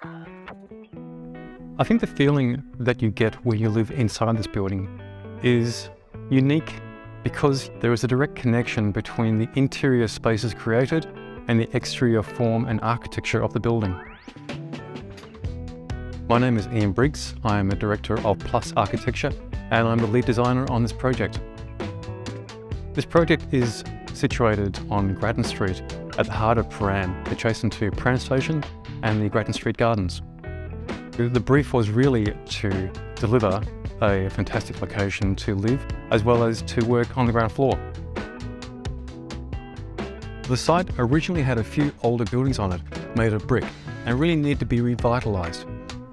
I think the feeling that you get when you live inside this building is unique because there is a direct connection between the interior spaces created and the exterior form and architecture of the building. My name is Ian Briggs. I am a director of Plus Architecture and I'm the lead designer on this project. This project is situated on Grattan Street at the heart of Prahran, adjacent to Prahran Station and the Grattan Street Gardens. The brief was really to deliver a fantastic location to live as well as to work on the ground floor. The site originally had a few older buildings on it made of brick and really needed to be revitalised.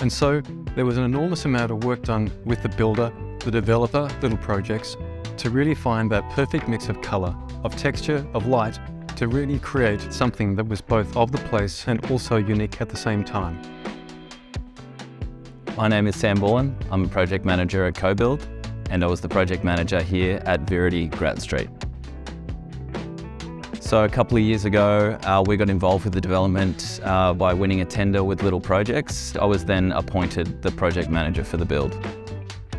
And so there was an enormous amount of work done with the builder, the developer, Little Projects, to really find that perfect mix of colour, of texture, of light, to really create something that was both of the place and also unique at the same time. My name is Sam Bullen. I'm a project manager at Cobild, and I was the project manager here at Viridi, Grattan Street. So a couple of years ago, we got involved with the development by winning a tender with Little Projects. I was then appointed the project manager for the build.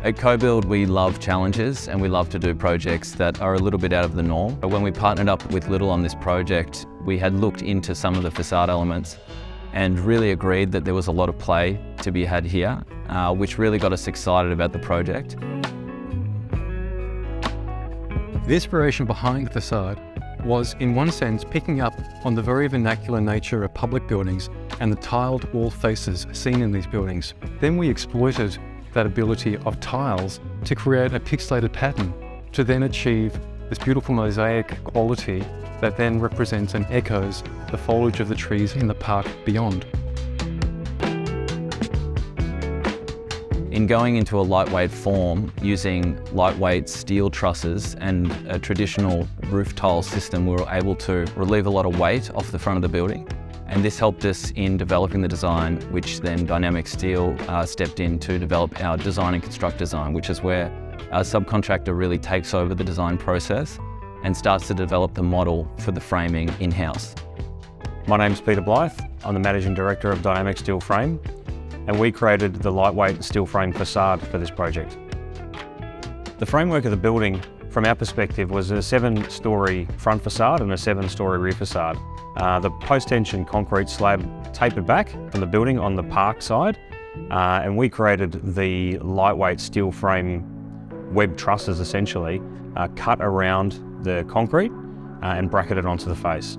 At Cobild, we love challenges and we love to do projects that are a little bit out of the norm. When we partnered up with Little on this project, we had looked into some of the facade elements and really agreed that there was a lot of play to be had here, which really got us excited about the project. The inspiration behind the facade was, in one sense, picking up on the very vernacular nature of public buildings and the tiled wall faces seen in these buildings. Then we exploited that ability of tiles to create a pixelated pattern to then achieve this beautiful mosaic quality that then represents and echoes the foliage of the trees in the park beyond. In going into a lightweight form, using lightweight steel trusses and a traditional roof tile system, we were able to relieve a lot of weight off the front of the building. And this helped us in developing the design, which then Dynamic Steel stepped in to develop our design and construct design, which is where our subcontractor really takes over the design process and starts to develop the model for the framing in-house. My name's Peter Blythe. I'm the Managing Director of Dynamic Steel Frame, and we created the lightweight steel frame facade for this project. The framework of the building, from our perspective, was a 7-storey front facade and a 7-storey rear facade. The post-tension concrete slab tapered back from the building on the park side, and we created the lightweight steel frame web trusses, essentially, cut around the concrete and bracketed onto the face.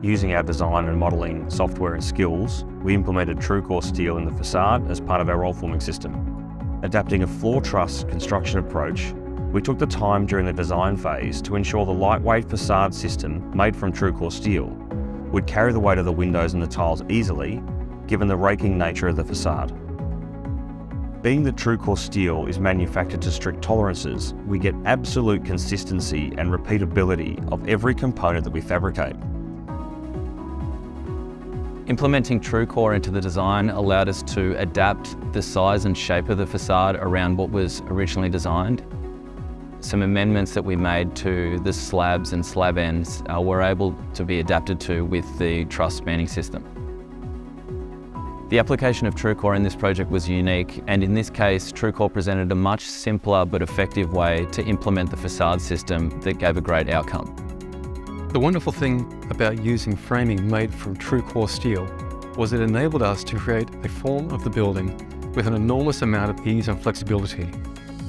Using our design and modelling software and skills, we implemented TRUECORE steel in the facade as part of our roll-forming system. Adapting a floor truss construction approach, we took the time during the design phase to ensure the lightweight facade system made from TRUECORE steel would carry the weight of the windows and the tiles easily, given the raking nature of the facade. Being that TRUECORE steel is manufactured to strict tolerances, we get absolute consistency and repeatability of every component that we fabricate. Implementing TRUECORE into the design allowed us to adapt the size and shape of the facade around what was originally designed. Some amendments that we made to the slabs and slab ends were able to be adapted to with the truss spanning system. The application of TRUECORE in this project was unique, and in this case, TRUECORE presented a much simpler but effective way to implement the facade system that gave a great outcome. The wonderful thing about using framing made from TRUECORE steel was it enabled us to create a form of the building with an enormous amount of ease and flexibility.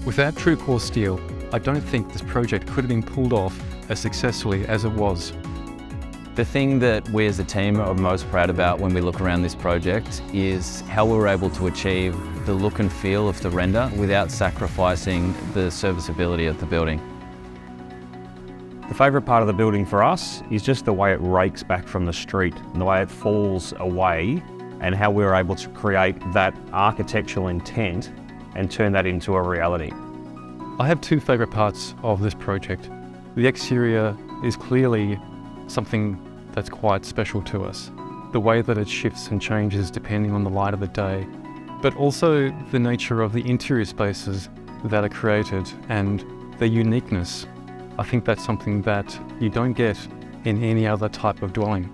Without TRUECORE steel, I don't think this project could have been pulled off as successfully as it was. The thing that we as a team are most proud about when we look around this project is how we were able to achieve the look and feel of the render without sacrificing the serviceability of the building. The favourite part of the building for us is just the way it rakes back from the street and the way it falls away, and how we were able to create that architectural intent and turn that into a reality. I have two favourite parts of this project. The exterior is clearly something that's quite special to us. The way that it shifts and changes depending on the light of the day, but also the nature of the interior spaces that are created and their uniqueness. I think that's something that you don't get in any other type of dwelling.